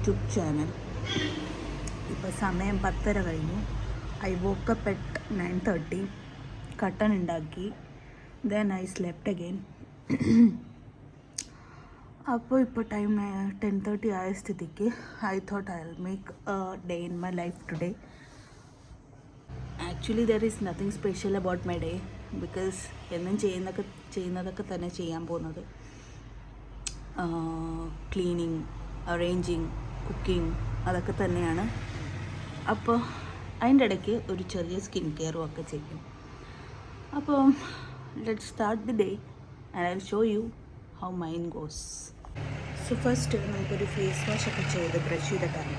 YouTube channel. ഇപ്പോൾ സമയം 10:30 കഴിഞ്ഞു. I woke up at 9:30. കട്ടൻ ഉണ്ടാക്കി. Then I slept again. അപ്പോൾ ഇപ്പോൾ ടൈം 10:30 ആയ സ്ഥിതിക്ക് I thought I will make A day in my life today. Actually there is nothing special about my day because എന്നും ചെയ്യുന്നതൊക്കെ തന്നെ ചെയ്യാൻ പോകുന്നത്. ക്ലീനിങ്, അറേഞ്ചിങ്, കുക്കിംഗ് അതൊക്കെ തന്നെയാണ്. അപ്പോൾ അതിൻ്റെ ഇടയ്ക്ക് ഒരു ചെറിയ സ്കിൻ കെയറും ഒക്കെ ചെയ്യും. അപ്പോൾ let's start the day and I will show you how mine goes. So first നമുക്കൊരു ഫേസ് വാഷ് ഒക്കെ ചെയ്ത് ബ്രഷ് ചെയ്തിട്ടാണ്.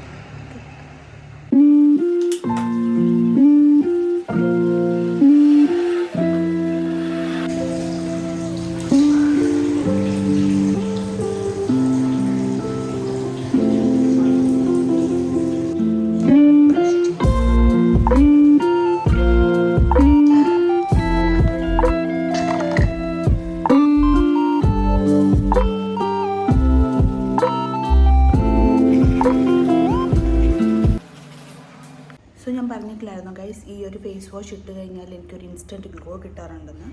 സോ ഞാൻ പറഞ്ഞിട്ടില്ലായിരുന്നു ഗൈസ്, ഈ ഒരു ഫേസ് വാഷ് ഇട്ട് കഴിഞ്ഞാൽ എനിക്കൊരു ഇൻസ്റ്റൻറ്റ് ഗ്ലോ കിട്ടാറുണ്ടെന്ന്.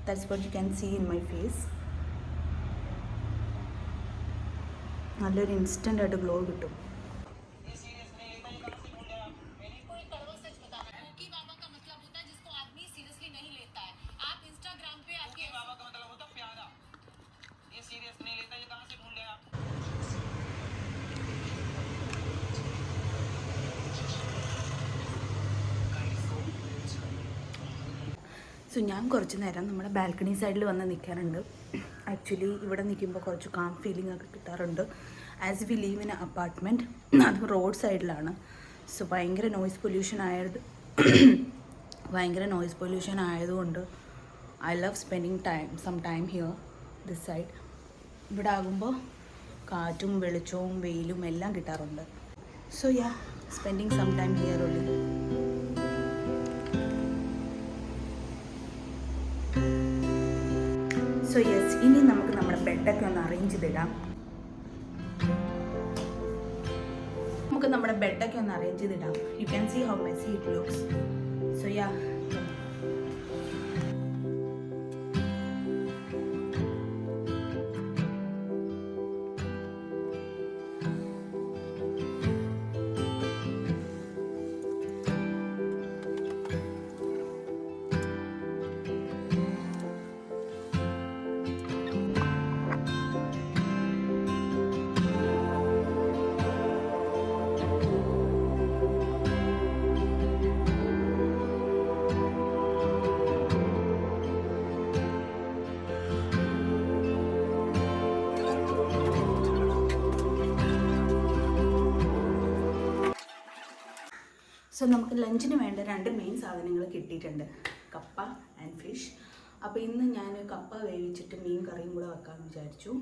That's what you can see in my face. നല്ലൊരു ഇൻസ്റ്റൻ്റ് ആയിട്ട് ഗ്ലോ കിട്ടും. സോ ഞാൻ കുറച്ച് നേരം നമ്മുടെ ബാൽക്കണി സൈഡിൽ വന്ന് നിൽക്കാറുണ്ട്. ആക്ച്വലി ഇവിടെ നിൽക്കുമ്പോൾ കുറച്ച് കാം ഫീലിംഗ് ഒക്കെ കിട്ടാറുണ്ട്. As we live in a apartment, അത് റോഡ് സൈഡിലാണ്. സോ ഭയങ്കര നോയ്സ് പൊല്യൂഷൻ ആയതുകൊണ്ട് I love spending some time here this side. ഇവിടെ ആകുമ്പോൾ കാറ്റും വെളിച്ചവും വെയിലും എല്ലാം കിട്ടാറുണ്ട്. So yeah, spending some time here only. So yes, ഇനി നമുക്ക് നമ്മുടെ ബെഡൊക്കെ ഒന്ന് അറേഞ്ച് ചെയ്തിടാം. You can see how messy it looks. So yeah, so നമുക്ക് ലഞ്ചിന് വേണ്ട 2 മെയിൻ സാധനങ്ങൾ കിട്ടിയിട്ടുണ്ട്, കപ്പ ആൻഡ് ഫിഷ്. അപ്പോൾ ഇന്ന് ഞാൻ കപ്പ വേവിച്ചിട്ട് മീൻ കറിയും കൂടെ വെക്കാമെന്ന് വിചാരിച്ചു.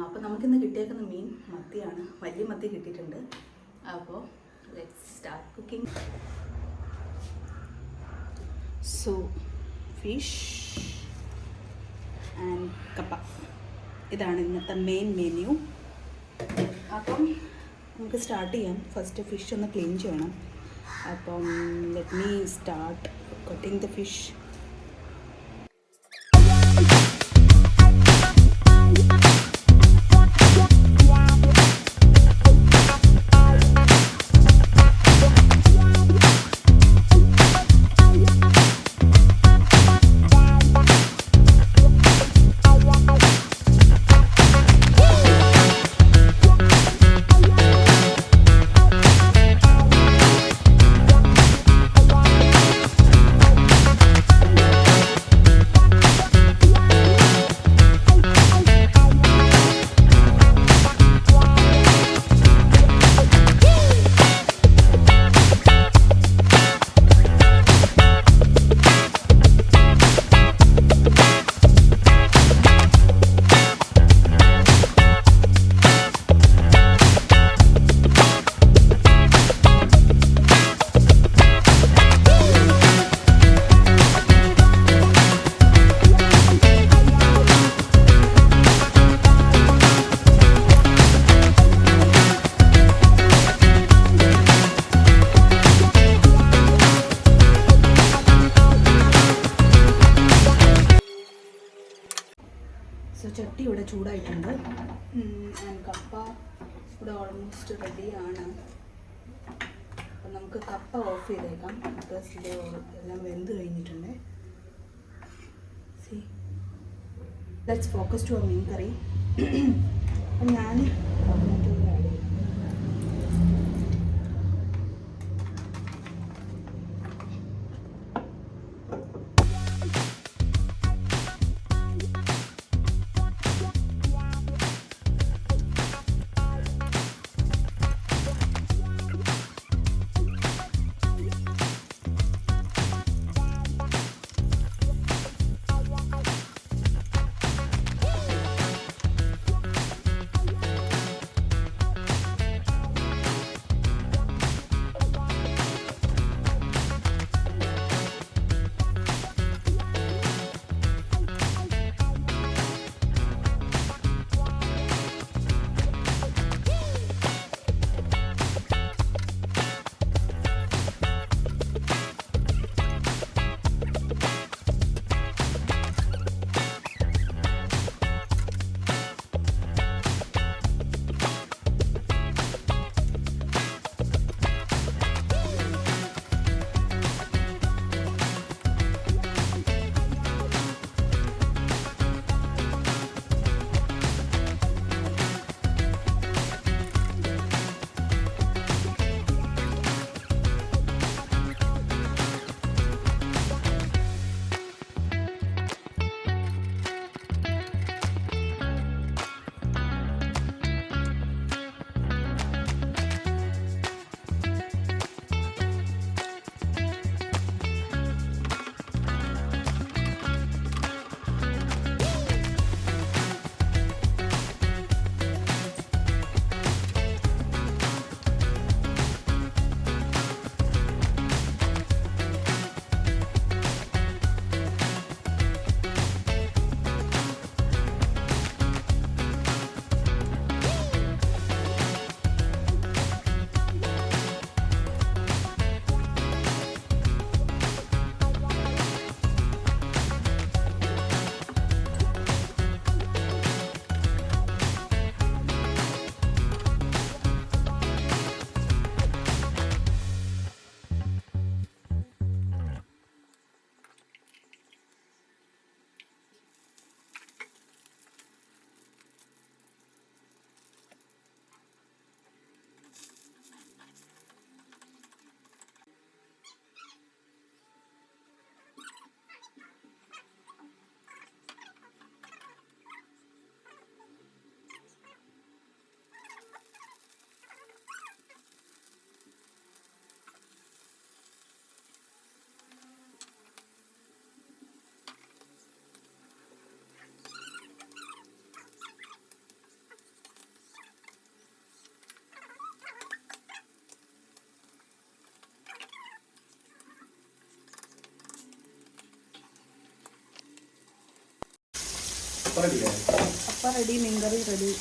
അപ്പോൾ നമുക്കിന്ന് കിട്ടിയേക്കുന്ന മീൻ മത്തിയാണ്. വലിയ മത്തി കിട്ടിയിട്ടുണ്ട്. അപ്പോൾ let's start cooking. So fish and കപ്പ, ഇതാണ് ഇന്നത്തെ മെയിൻ മെനു. അപ്പം നമുക്ക് സ്റ്റാർട്ട് ചെയ്യാം. ഫസ്റ്റ് ഫിഷ് ഒന്ന് ക്ലീൻ ചെയ്യണം. അപ്പം let me start cutting the fish. ചൂടായിട്ടുണ്ട്. ആൻഡ് കപ്പ ഇവിടെ ഓൾമോസ്റ്റ് റെഡിയാണ്. അപ്പം നമുക്ക് കപ്പ ഓഫ് ചെയ്തേക്കാം. ബിക്കോസ് ഇത് എല്ലാം വെന്ത് കഴിഞ്ഞിട്ടുണ്ട്. സി ലെറ്റ്സ് ഫോക്കസ് ടു മീൻ കറി. അപ്പം ഞാൻ കോക്കനട്ട് ഓയിൽ ആഡ് ചെയ്യും. കപ്പ റെഡി, മീൻകറി റെഡി.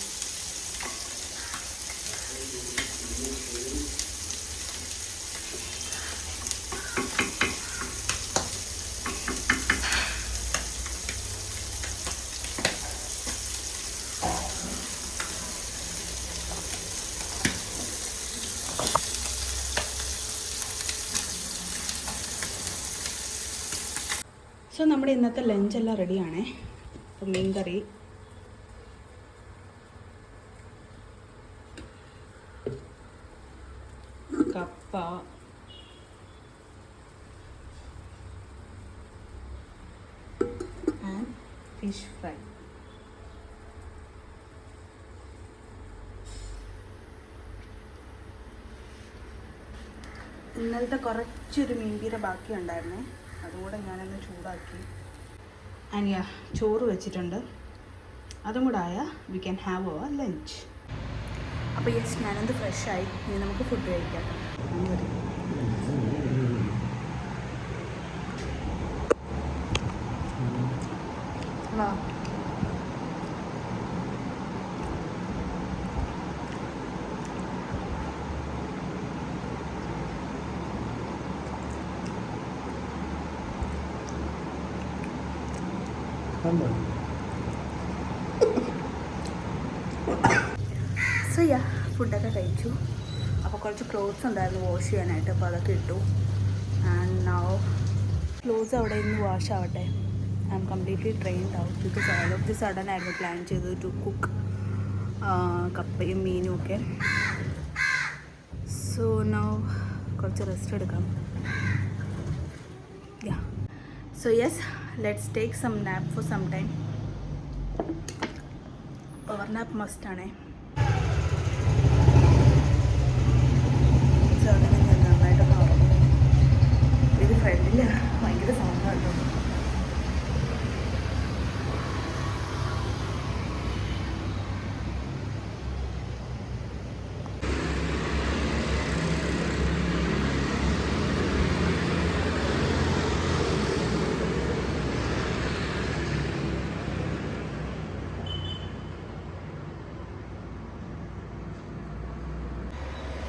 സോ നമ്മുടെ ഇന്നത്തെ ലഞ്ചെല്ലാം റെഡിയാണേ. അപ്പം മീൻകറി, കപ്പ, ആൻഡ് ഫിഷ് ഫ്രൈ. ഇന്നലത്തെ കുറച്ചൊരു മീൻപീര ബാക്കി ഉണ്ടായിരുന്നേ, അതും കൂടെ ഞാനൊന്ന് ചൂടാക്കി. ആൻഡ് യാ, ചോറ് വെച്ചിട്ടുണ്ട്. അതും കൂടെ ആയാൽ we can have our lunch. അപ്പോൾ യെസ്, ഞാനത് ഫ്രഷായി. ഇനി നമുക്ക് ഫുഡ് കഴിക്കാം. വാ. ഫുഡൊക്കെ കഴിച്ചു. അപ്പോൾ കുറച്ച് ക്ലോത്ത്സ് ഉണ്ടായിരുന്നു വാഷ് ചെയ്യാനായിട്ട്, അപ്പോൾ അതൊക്കെ ഇട്ടു. ആൻഡ് നൗ ക്ലോത്ത്സ് അവിടെ നിന്ന് വാഷ് ആവട്ടെ. I am completely drained out because all of the sudden ആയിരുന്നു പ്ലാൻ ചെയ്തത് ടു കുക്ക് കപ്പയും മീനും ഒക്കെ. സോ നൗ കുറച്ച് റെസ്റ്റ് എടുക്കാം. Yeah, so yes, let's take some nap for some time. Power nap മസ്റ്റാണേ. സോ അങ്ങനെ ഞാൻ നന്നായിട്ട് മാറും. ഇത് ഫ്രണ്ടിൽ ഭയങ്കര സൗണ്ടാണ് കേട്ടോ.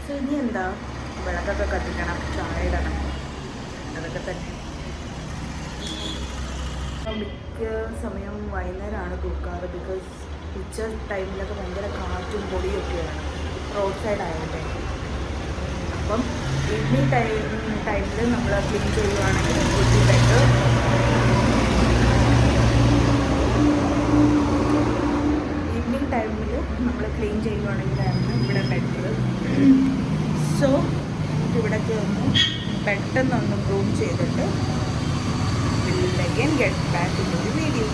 സോ ഇനി എന്താ, വിളക്കൊക്കെ കത്തിക്കണം, ചായ ഇടണം, അതൊക്കെ തന്നെ. മിക്ക സമയം വൈകുന്നേരമാണ് തൂക്കാറ്. ബിക്കോസ് ഉച്ച ടൈമിലൊക്കെ ഭയങ്കര കാറ്റും പൊടിയൊക്കെയാണ് റോഡ് സൈഡ് ആയതുകൊണ്ട്. അപ്പം ഈവനിങ് ടൈമിൽ നമ്മൾ ക്ലീൻ ചെയ്യുവാണെങ്കിൽ കുറച്ച് ബെറ്റർ. ഈവനിങ് ടൈമിൽ നമ്മൾ ക്ലീൻ ചെയ്യുവാണെങ്കിലാണ് ഇവിടെ ബെറ്റർ. സോ ഇവിടേക്ക് ഒന്ന് പെട്ടെന്നൊന്ന് ബ്രൂം ചെയ്തിട്ട് will again get back into the video.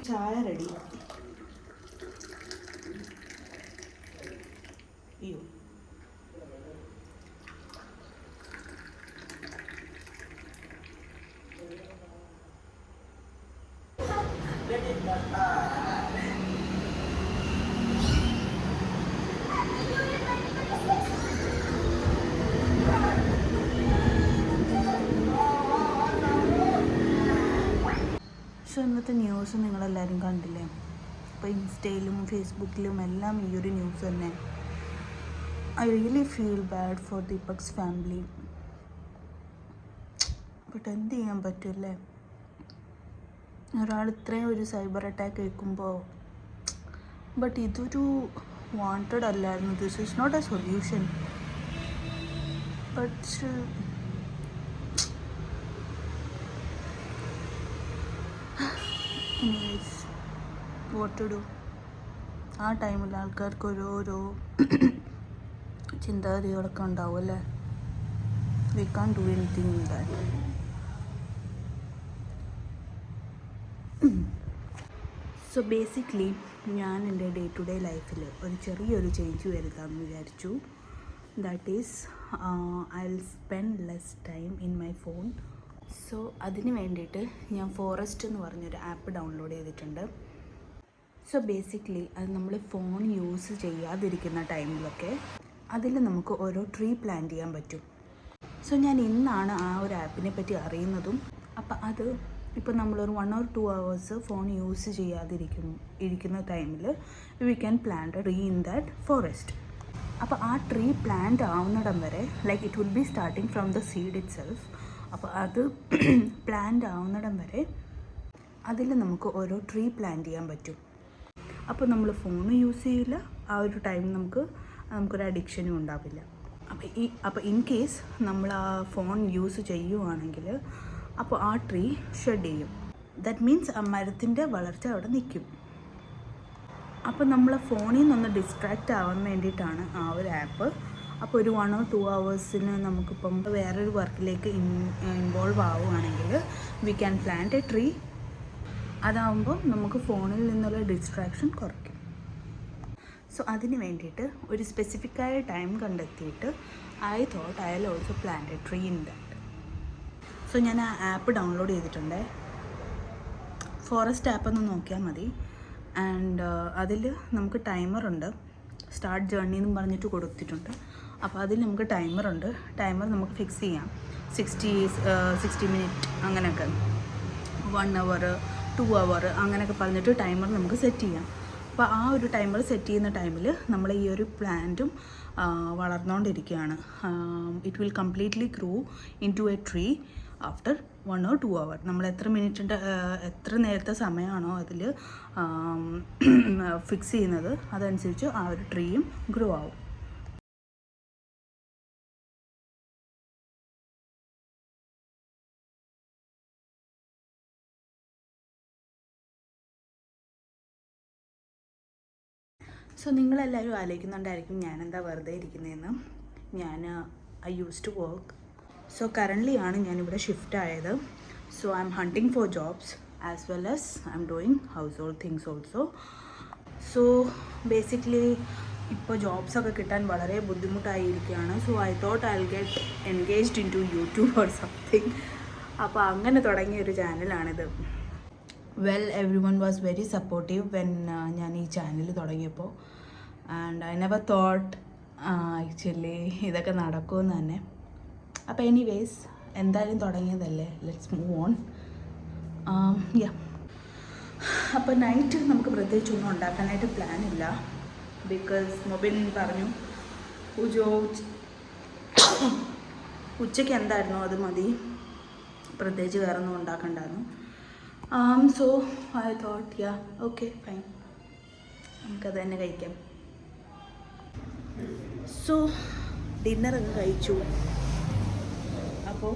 ചായ റെഡി. അയ്യോ, സോ ഇന്നത്തെ ന്യൂസ് നിങ്ങളെല്ലാവരും കണ്ടില്ലേ? ഇപ്പോൾ ഇൻസ്റ്റയിലും ഫേസ്ബുക്കിലും എല്ലാം ഈ ഒരു ന്യൂസ് തന്നെ. I really feel bad for Deepak's family. But എന്ത് ചെയ്യാൻ പറ്റില്ലേ? ഒരാൾ ഇത്രയും ഒരു സൈബർ അറ്റാക്ക് കേൾക്കുമ്പോൾ, ബട്ട് ഇതൊരു വാണ്ടഡ് അല്ലായിരുന്നു. This is not a solution. But anyways, what to do? ആ ടൈമിൽ ആൾക്കാർക്ക് ഓരോരോ ചിന്താഗതികളൊക്കെ ഉണ്ടാവും അല്ലേ? We can do anything in that. So basically ഞാൻ എൻ്റെ ഡേ ടു ഡേ ലൈഫിൽ ഒരു ചെറിയൊരു ചേഞ്ച് വരുത്താമെന്ന് വിചാരിച്ചു. That is I will spend less time in my phone. So അതിന് വേണ്ടിയിട്ട് ഞാൻ ഫോറസ്റ്റ് എന്ന് പറഞ്ഞൊരു ആപ്പ് ഡൗൺലോഡ് ചെയ്തിട്ടുണ്ട്. സോ ബേസിക്കലി അത് നമ്മൾ ഫോൺ യൂസ് ചെയ്യാതിരിക്കുന്ന ടൈമിലൊക്കെ അതിൽ നമുക്ക് ഓരോ ട്രീ പ്ലാന്റ് ചെയ്യാൻ പറ്റും. സോ ഞാൻ ഇന്നാണ് ആ ഒരു ആപ്പിനെ പറ്റി അറിയുന്നതും. അപ്പം അത് ഇപ്പോൾ നമ്മളൊരു 1 or 2 hours ഫോൺ യൂസ് ഇരിക്കുന്ന ടൈമിൽ we can plant a tree in that forest. അപ്പോൾ ആ ട്രീ പ്ലാന്റ് ആവുന്നിടം വരെ, like it will be starting from the seed it self. അപ്പോൾ അത് പ്ലാന്റ് ആവുന്നിടം വരെ അതിൽ നമുക്ക് ഓരോ ട്രീ പ്ലാന്റ് ചെയ്യാൻ പറ്റും. അപ്പോൾ നമ്മൾ ഫോൺ യൂസ് ചെയ്യില്ല, ആ ഒരു ടൈം നമുക്കൊരു അഡിക്ഷനും ഉണ്ടാവില്ല. അപ്പോൾ ഇൻ കേസ് നമ്മൾ ആ ഫോൺ യൂസ് ചെയ്യുവാണെങ്കിൽ അപ്പോൾ ആ ട്രീ ഷെഡ് ചെയ്യും. ദാറ്റ് മീൻസ് ആ മരത്തിൻ്റെ വളർച്ച അവിടെ നിൽക്കും. അപ്പോൾ നമ്മൾ ഫോണിൽ നിന്നൊന്ന് ഡിസ്ട്രാക്റ്റ് ആവാൻ വേണ്ടിയിട്ടാണ് ആ ഒരു ആപ്പ്. അപ്പോൾ ഒരു 1 or 2 hours നമുക്കിപ്പം വേറൊരു വർക്കിലേക്ക് ഇൻവോൾവ് ആവുകയാണെങ്കിൽ we can plant a tree. അതാവുമ്പോൾ നമുക്ക് ഫോണിൽ നിന്നുള്ള ഡിസ്ട്രാക്ഷൻ കുറയ്ക്കും. സോ അതിന് വേണ്ടിയിട്ട് ഒരു സ്പെസിഫിക്കായ ടൈം കണ്ടെത്തിയിട്ട് I thought I will also plant a tree in that. So ഞാൻ ആ ആപ്പ് ഡൗൺലോഡ് ചെയ്തിട്ടുണ്ട്. ഫോറസ്റ്റ് ആപ്പ് ഒന്ന് നോക്കിയാൽ മതി. ആൻഡ് അതിൽ നമുക്ക് ടൈമറുണ്ട്. സ്റ്റാർട്ട് ജേർണി എന്നും പറഞ്ഞിട്ട് കൊടുത്തിട്ടുണ്ട്. അപ്പോൾ അതിൽ നമുക്ക് ടൈമറുണ്ട്. ടൈമർ നമുക്ക് ഫിക്സ് ചെയ്യാം. 60 മിനിറ്റ് അങ്ങനെയൊക്കെ, 1 hour 2 hour അങ്ങനെയൊക്കെ പറഞ്ഞിട്ട് ടൈമർ നമുക്ക് സെറ്റ് ചെയ്യാം. അപ്പോൾ ആ ഒരു ടൈമർ സെറ്റ് ചെയ്യുന്ന ടൈമിൽ നമ്മൾ ഈ ഒരു പ്ലാന്റും വളർന്നുകൊണ്ടിരിക്കുകയാണ്. It will completely grow into a tree after 1 or 2 hour. നമ്മൾ എത്ര നേരത്തെ സമയമാണോ അതിൽ ഫിക്സ് ചെയ്യുന്നത് അതനുസരിച്ച് ആ ഒരു ട്രീയും ഗ്രോ ആവും. സോ നിങ്ങളെല്ലാവരും ആലോചിക്കുന്നുണ്ടായിരിക്കും ഞാനെന്താ വെറുതെ ഇരിക്കുന്നതെന്ന്. I use to work. So currently ആണ് ഞാനിവിടെ ഷിഫ്റ്റ് ആയത്. So I'm hunting for jobs as well as I'm doing household things also. So basically ഇപ്പോൾ ജോബ്സൊക്കെ കിട്ടാൻ വളരെ ബുദ്ധിമുട്ടായിരിക്കുകയാണ്. So I thought I will get engaged into YouTube or something. അപ്പോൾ അങ്ങനെ തുടങ്ങിയ ഒരു ചാനലാണിത്. Well everyone was very supportive when ഞാൻ ഈ ചാനൽ തുടങ്ങിയപ്പോൾ. And I never thought actually ഇതൊക്കെ നടക്കുമെന്ന് തന്നെ. അപ്പോൾ എനിവേസ് എന്തായാലും തുടങ്ങിയതല്ലേ, ലെറ്റ്സ് മൂവ് ഓൺ. യാ, അപ്പോൾ നൈറ്റ് നമുക്ക് പ്രത്യേകിച്ചൊന്നും ഉണ്ടാക്കാനായിട്ട് പ്ലാൻ ഇല്ല. ബിക്കോസ് മൊബൈൽ പറഞ്ഞു ഉച്ചയ്ക്ക് എന്തായിരുന്നു അത് മതി, പ്രത്യേകിച്ച് വേറെ ഒന്നും ഉണ്ടാക്കണ്ടായിരുന്നു. So I thought yeah okay fine, നമുക്കത് തന്നെ കഴിക്കാം. സോ ഡിന്നറൊക്കെ കഴിച്ചു. അപ്പോൾ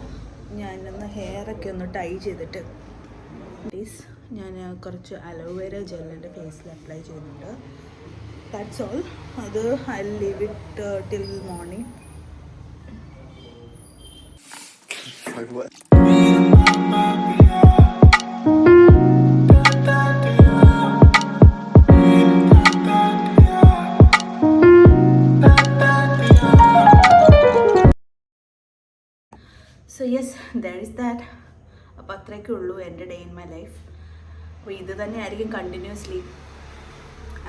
ഞാനൊന്ന് ഹെയറൊക്കെ ഒന്ന് ടൈ ചെയ്തിട്ട് ഞാൻ കുറച്ച് അലോവേര ജെല്ലിൻ്റെ ഫേസിൽ അപ്ലൈ ചെയ്യുന്നുണ്ട്. That's all. അത് I leave it till morning. So yes, there is that. അപ്പോൾ അത്രയൊക്കെ ഉള്ളൂ എൻ്റെ ഡേ ഇൻ മൈ ലൈഫ്. അപ്പോൾ ഇത് തന്നെയായിരിക്കും കണ്ടിന്യൂസ്ലി.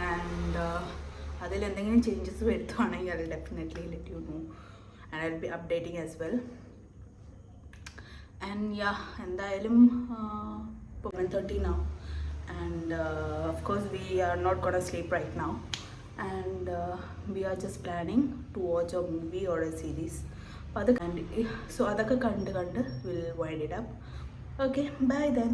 ആൻഡ് അതിലെന്തെങ്കിലും ചേഞ്ചസ് വരുത്തുവാണെങ്കിൽ അത് definitely let you know and I will be updating as well. And yeah, എന്തായാലും 1:30 now. And of course we are not gonna sleep right now. And we are just planning to watch a movie or a series. So adakka kandu we'll wind it up. Okay, bye then.